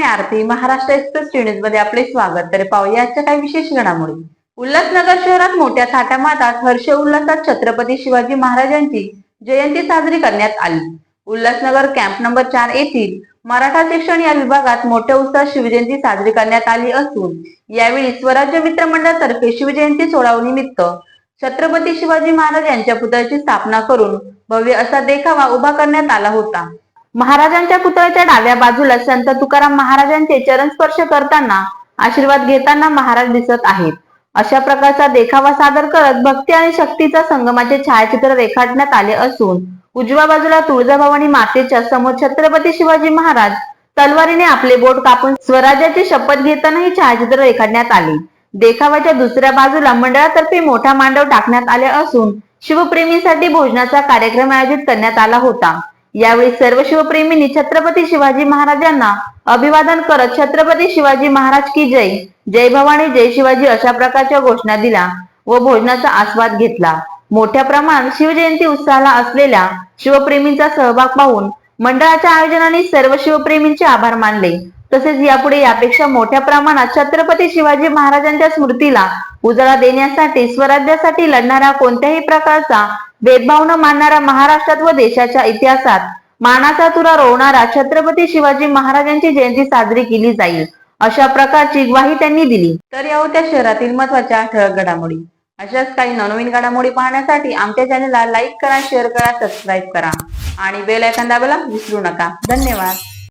आरती. Maharashtra express news मध्ये आपले स्वागत. तर पाहूया आजच्या काही विशेष घडामोडी. उल्हासनगर शहरात मोठ्या थाटामाटात हर्ष उल्हासात छत्रपती शिवाजी महाराजांची जयंती साजरी करण्यात आली. उल्हासनगर कॅम्प नंबर 4 येथील मराठा सेक्शन या विभागात मोठ्या उत्साहात शिवजयंती साजरी करण्यात आली असून यावेळी स्वराज्य मित्र मंडळातर्फे शिवजयंती सोहळ्यानिमित्त छत्रपती शिवाजी महाराज यांच्या पुतळ्याची स्थापना करून भव्य असा देखावा उभा करण्यात आला होता. महाराजांच्या पुतळ्याच्या डाव्या बाजूला संत तुकाराम महाराजांचे चरण स्पर्श करताना आशीर्वाद घेताना महाराज दिसत आहेत. अशा प्रकारचा देखावा सादर करत भक्ती आणि शक्तीचा संगमाचे छायाचित्र रेखाटण्यात आले असून उजव्या बाजूला तुळजाभवानी मातेच्या समोर छत्रपती शिवाजी महाराज तलवारीने आपले बोट कापून स्वराज्याची शपथ घेताना ही छायाचित्र रेखाटण्यात आली. देखाव्याच्या दुसऱ्या बाजूला मंडळातर्फे मोठा मांडव टाकण्यात आले असून शिवप्रेमींसाठी भोजनाचा कार्यक्रम आयोजित करण्यात आला होता. यावेळी सर्व शिवप्रेमींनी छत्रपती शिवाजी महाराजांना अभिवादन करत छत्रपती शिवाजी महाराज की जय, जय भवानी, जय शिवाजी अशा प्रकारच्या घोषणा दिल्या व भोजनाचा आस्वाद घेतला. मोठ्या प्रमाणात शिवजयंती उत्साहाला असलेल्या शिवप्रेमींचा सहभाग पाहून मंडळाच्या आयोजनाने सर्व शिवप्रेमींचे आभार मानले. तसेच यापुढे यापेक्षा मोठ्या प्रमाणात छत्रपती शिवाजी महाराजांच्या स्मृतीला उजाळा देण्यासाठी स्वराज्यासाठी लढणाऱ्या कोणत्याही प्रकारचा भेदभाव न मानणारा महाराष्ट्रात व देशाच्या इतिहासात मानाचा तुरा रोवणारा छत्रपती शिवाजी महाराजांची जयंती साजरी केली जाईल अशा प्रकारची ग्वाही त्यांनी दिली. तर या होत्या शहरातील महत्त्वाच्या ठळक घडामोडी. अशाच काही नवनवीन घडामोडी पाहण्यासाठी आमच्या चॅनलला लाईक करा, शेअर करा, सबस्क्राईब करा आणि बेल आयकॉन दाबायला विसरू नका. धन्यवाद.